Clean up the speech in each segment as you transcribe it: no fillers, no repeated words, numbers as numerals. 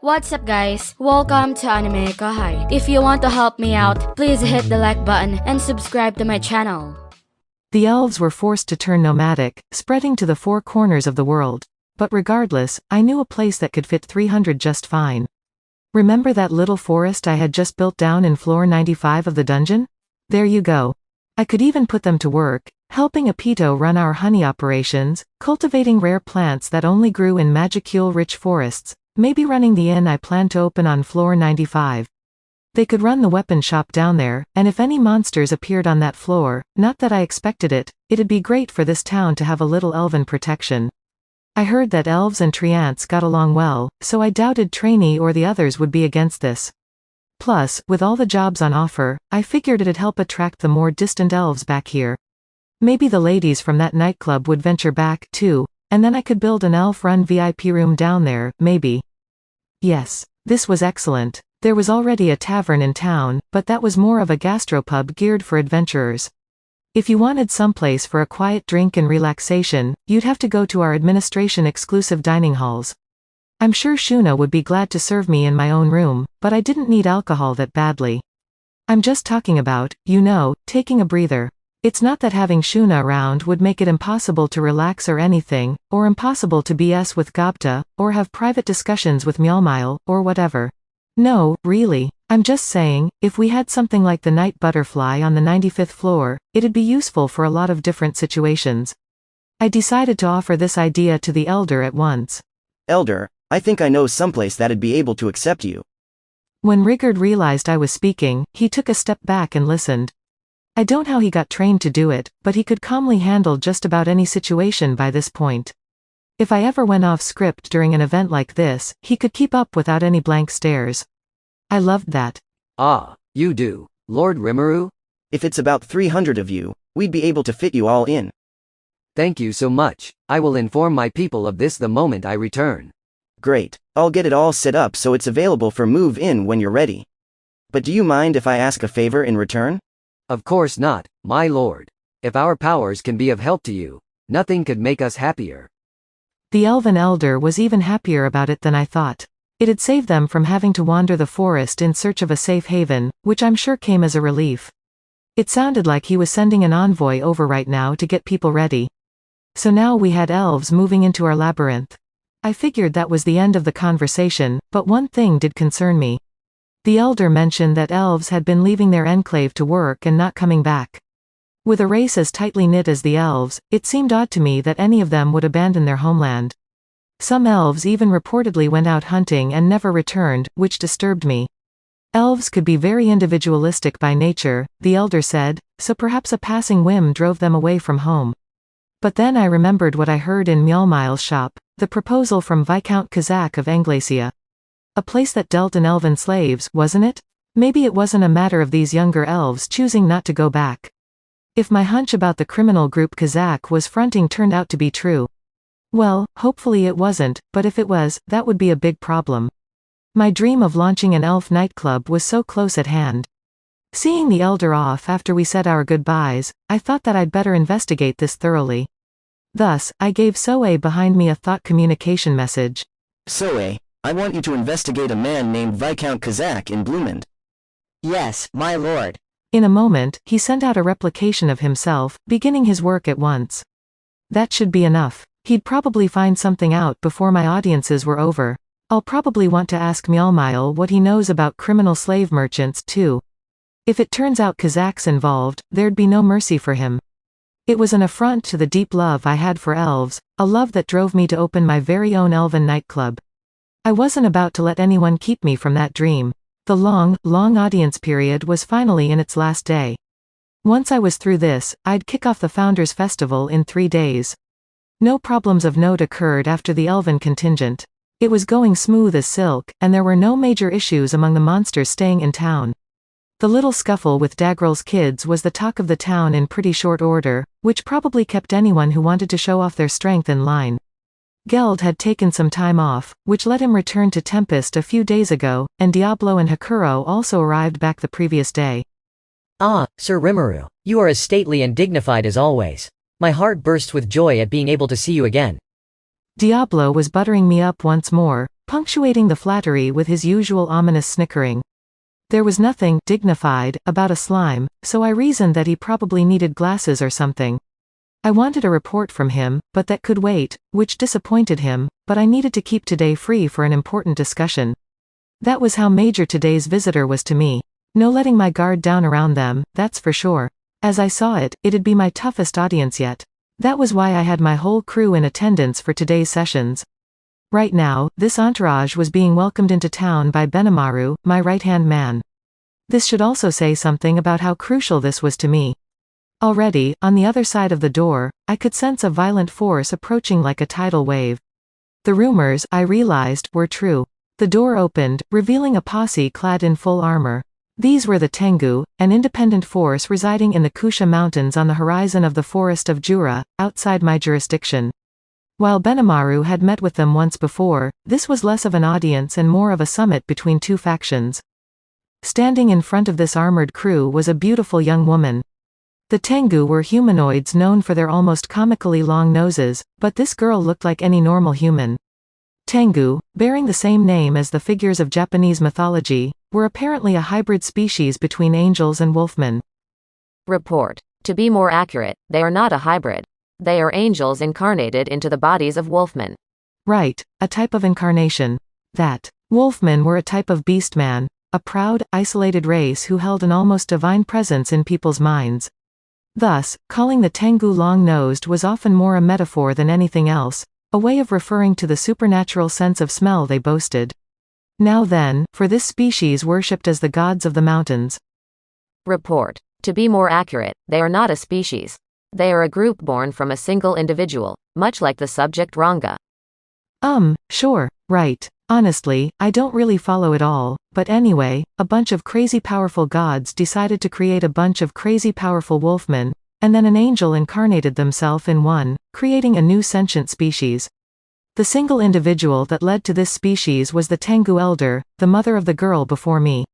What's up guys, welcome to AnimeKouhai. If you want to help me out, please hit the like button and subscribe to my channel. The elves were forced to turn nomadic, spreading to the four corners of the world. But regardless, I knew a place that could fit 300 just fine. Remember that little forest I had just built down in floor 95 of the dungeon? There you go. I could even put them to work, helping Apito run our honey operations, cultivating rare plants that only grew in magicule-rich forests, maybe running the inn I plan to open on floor 95. They could run the weapon shop down there, and if any monsters appeared on that floor, not that I expected it, it'd be great for this town to have a little elven protection. I heard that elves and treants got along well, so I doubted Trainee or the others would be against this. Plus, with all the jobs on offer, I figured it'd help attract the more distant elves back here. Maybe the ladies from that nightclub would venture back, too, and then I could build an elf-run VIP room down there, maybe. Yes, this was excellent. There was already a tavern in town, but that was more of a gastropub geared for adventurers. If you wanted someplace for a quiet drink and relaxation, you'd have to go to our administration-exclusive dining halls. I'm sure Shuna would be glad to serve me in my own room, but I didn't need alcohol that badly. I'm just talking about, you know, taking a breather. It's not that having Shuna around would make it impossible to relax or anything, or impossible to BS with Gobta, or have private discussions with Mjolmile, or whatever. No, really. I'm just saying, if we had something like the night butterfly on the 95th floor, it'd be useful for a lot of different situations. I decided to offer this idea to the elder at once. Elder, I think I know someplace that'd be able to accept you. When Rigard realized I was speaking, he took a step back and listened. I don't know how he got trained to do it, but he could calmly handle just about any situation by this point. If I ever went off script during an event like this, he could keep up without any blank stares. I loved that. Ah, you do, Lord Rimuru? If it's about 300 of you, we'd be able to fit you all in. Thank you so much. I will inform my people of this the moment I return. Great, I'll get it all set up so it's available for move-in when you're ready. But do you mind if I ask a favor in return? Of course not, my lord. If our powers can be of help to you, nothing could make us happier. The elven elder was even happier about it than I thought. It'd save them from having to wander the forest in search of a safe haven, which I'm sure came as a relief. It sounded like he was sending an envoy over right now to get people ready. So now we had elves moving into our labyrinth. I figured that was the end of the conversation, but one thing did concern me. The elder mentioned that elves had been leaving their enclave to work and not coming back. With a race as tightly knit as the elves, it seemed odd to me that any of them would abandon their homeland. Some elves even reportedly went out hunting and never returned, which disturbed me. Elves could be very individualistic by nature, the elder said, so perhaps a passing whim drove them away from home. But then I remembered what I heard in Mjolmile's shop, the proposal from Viscount Kazak of Anglacia. A place that dealt in elven slaves, wasn't it? Maybe it wasn't a matter of these younger elves choosing not to go back. If my hunch about the criminal group Kazak was fronting turned out to be true. Well, hopefully it wasn't, but if it was, that would be a big problem. My dream of launching an elf nightclub was so close at hand. Seeing the elder off after we said our goodbyes, I thought that I'd better investigate this thoroughly. Thus, I gave Soe behind me a thought communication message. Soe, I want you to investigate a man named Viscount Kazak in Bloomend. Yes, my lord. In a moment, he sent out a replication of himself, beginning his work at once. That should be enough. He'd probably find something out before my audiences were over. I'll probably want to ask Mjolmile what he knows about criminal slave merchants, too. If it turns out Kazak's involved, there'd be no mercy for him. It was an affront to the deep love I had for elves, a love that drove me to open my very own elven nightclub. I wasn't about to let anyone keep me from that dream. The long, long audience period was finally in its last day. Once I was through this, I'd kick off the Founders Festival in 3 days. No problems of note occurred after the elven contingent. It was going smooth as silk, and there were no major issues among the monsters staying in town. The little scuffle with Dagrel's kids was the talk of the town in pretty short order, which probably kept anyone who wanted to show off their strength in line. Geld had taken some time off, which let him return to Tempest a few days ago, and Diablo and Hakuro also arrived back the previous day. Ah, Sir Rimuru, you are as stately and dignified as always. My heart bursts with joy at being able to see you again. Diablo was buttering me up once more, punctuating the flattery with his usual ominous snickering. There was nothing dignified about a slime, so I reasoned that he probably needed glasses or something. I wanted a report from him, but that could wait, which disappointed him, but I needed to keep today free for an important discussion. That was how major today's visitor was to me. No letting my guard down around them, that's for sure. As I saw it, it'd be my toughest audience yet. That was why I had my whole crew in attendance for today's sessions. Right now, this entourage was being welcomed into town by Benimaru, my right-hand man. This should also say something about how crucial this was to me. Already, on the other side of the door, I could sense a violent force approaching like a tidal wave. The rumors, I realized, were true. The door opened, revealing a posse clad in full armor. These were the Tengu, an independent force residing in the Kusha Mountains on the horizon of the forest of Jura, outside my jurisdiction. While Benimaru had met with them once before, this was less of an audience and more of a summit between two factions. Standing in front of this armored crew was a beautiful young woman. The Tengu were humanoids known for their almost comically long noses, but this girl looked like any normal human. Tengu, bearing the same name as the figures of Japanese mythology, were apparently a hybrid species between angels and wolfmen. Report. To be more accurate, they are not a hybrid. They are angels incarnated into the bodies of wolfmen. Right, a type of incarnation. That. Wolfmen were a type of beastman, a proud, isolated race who held an almost divine presence in people's minds. Thus, calling the Tengu long-nosed was often more a metaphor than anything else, a way of referring to the supernatural sense of smell they boasted. Now then, for this species worshipped as the gods of the mountains. Report. To be more accurate, they are not a species. They are a group born from a single individual, much like the subject Ranga. Sure, right. Honestly, I don't really follow it all, but anyway, a bunch of crazy powerful gods decided to create a bunch of crazy powerful wolfmen, and then an angel incarnated themselves in one, creating a new sentient species. The single individual that led to this species was the Tengu elder, the mother of the girl before me.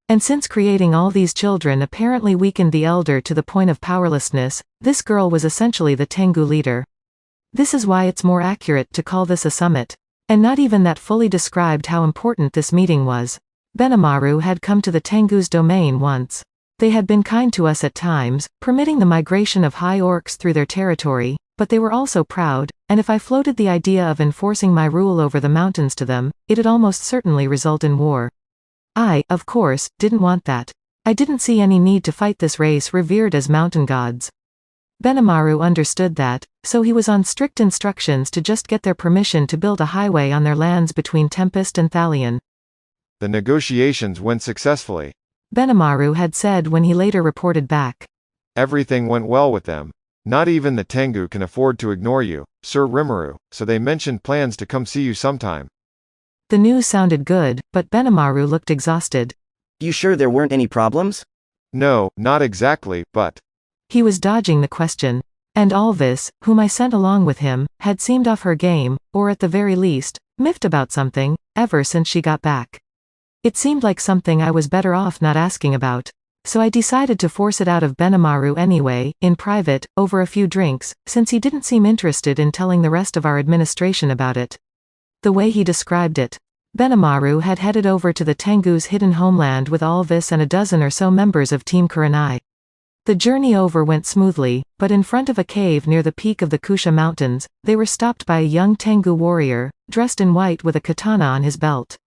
And since creating all these children apparently weakened the elder to the point of powerlessness, this girl was essentially the Tengu leader. This is why it's more accurate to call this a summit. And not even that fully described how important this meeting was. Benimaru had come to the Tengu's domain once. They had been kind to us at times, permitting the migration of high orcs through their territory, but they were also proud, and if I floated the idea of enforcing my rule over the mountains to them, it'd almost certainly result in war. I, of course, didn't want that. I didn't see any need to fight this race revered as mountain gods. Benimaru understood that, so he was on strict instructions to just get their permission to build a highway on their lands between Tempest and Thalion. The negotiations went successfully. Benimaru had said when he later reported back. Everything went well with them. Not even the Tengu can afford to ignore you, Sir Rimuru, so they mentioned plans to come see you sometime. The news sounded good, but Benimaru looked exhausted. You sure there weren't any problems? No, not exactly, but... He was dodging the question. And Alvis, whom I sent along with him, had seemed off her game, or at the very least, miffed about something, ever since she got back. It seemed like something I was better off not asking about. So I decided to force it out of Benimaru anyway, in private, over a few drinks, since he didn't seem interested in telling the rest of our administration about it. The way he described it. Benimaru had headed over to the Tengu's hidden homeland with Alvis and a dozen or so members of Team Kurenai. The journey over went smoothly, but in front of a cave near the peak of the Kusha Mountains, they were stopped by a young Tengu warrior, dressed in white with a katana on his belt.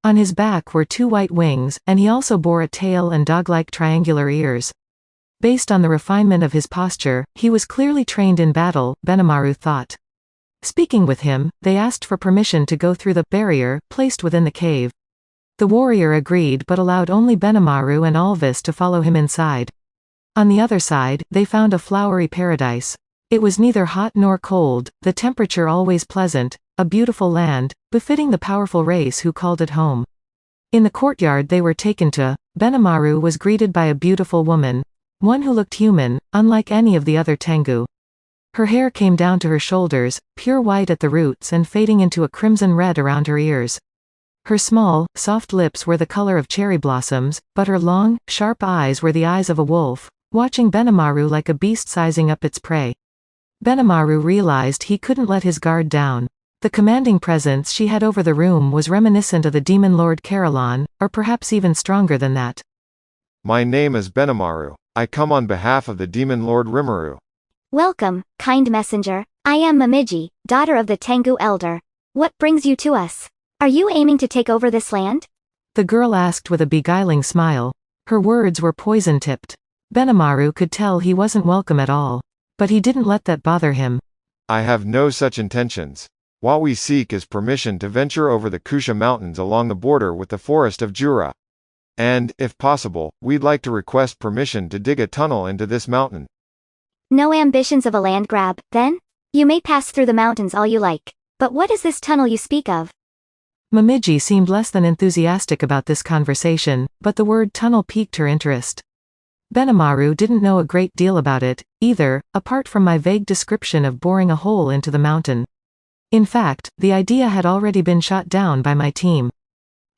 On his back were 2 white wings, and he also bore a tail and dog-like triangular ears. Based on the refinement of his posture, he was clearly trained in battle, Benimaru thought. Speaking with him, they asked for permission to go through the barrier placed within the cave. The warrior agreed but allowed only Benimaru and Alvis to follow him inside. On the other side, they found a flowery paradise. It was neither hot nor cold, the temperature always pleasant, a beautiful land, befitting the powerful race who called it home. In the courtyard they were taken to, Benimaru was greeted by a beautiful woman, one who looked human, unlike any of the other Tengu. Her hair came down to her shoulders, pure white at the roots and fading into a crimson red around her ears. Her small, soft lips were the color of cherry blossoms, but her long, sharp eyes were the eyes of a wolf, watching Benimaru like a beast sizing up its prey. Benimaru realized he couldn't let his guard down. The commanding presence she had over the room was reminiscent of the Demon Lord Carillon, or perhaps even stronger than that. My name is Benimaru. I come on behalf of the Demon Lord Rimuru. Welcome, kind messenger. I am Momiji, daughter of the Tengu Elder. What brings you to us? Are you aiming to take over this land? The girl asked with a beguiling smile. Her words were poison-tipped. Benimaru could tell he wasn't welcome at all. But he didn't let that bother him. I have no such intentions. What we seek is permission to venture over the Kusha Mountains along the border with the forest of Jura. And, if possible, we'd like to request permission to dig a tunnel into this mountain. No ambitions of a land grab, then? You may pass through the mountains all you like. But what is this tunnel you speak of? Momiji seemed less than enthusiastic about this conversation, but the word tunnel piqued her interest. Benimaru didn't know a great deal about it, either, apart from my vague description of boring a hole into the mountain. In fact, the idea had already been shot down by my team.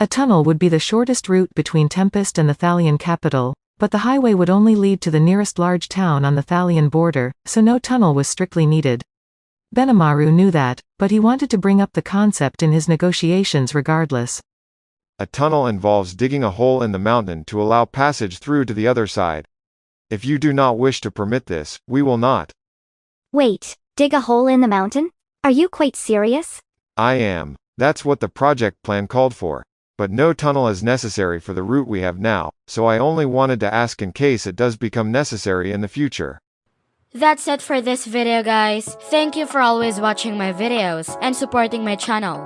A tunnel would be the shortest route between Tempest and the Thalian capital, but the highway would only lead to the nearest large town on the Thalian border, so no tunnel was strictly needed. Benimaru knew that, but he wanted to bring up the concept in his negotiations regardless. A tunnel involves digging a hole in the mountain to allow passage through to the other side. If you do not wish to permit this, we will not. Wait, dig a hole in the mountain? Are you quite serious? I am. That's what the project plan called for. But no tunnel is necessary for the route we have now, so I only wanted to ask in case it does become necessary in the future. That's it for this video, guys. Thank you for always watching my videos and supporting my channel.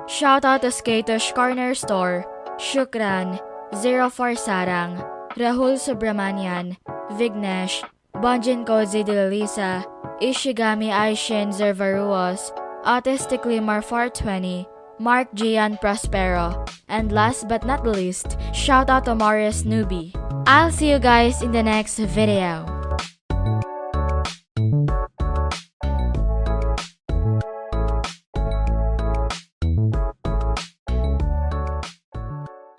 Shoutout to Skatosh Corner Store, Shukran, 04 Sarang, Rahul Subramanian, Vignesh, Bonjin Kozi de Lisa, Ishigami Aishin Zervaruos, Autistically Mar 420, Mark Gian Prospero, and last but not least, shoutout to Marius Newbie. I'll see you guys in the next video.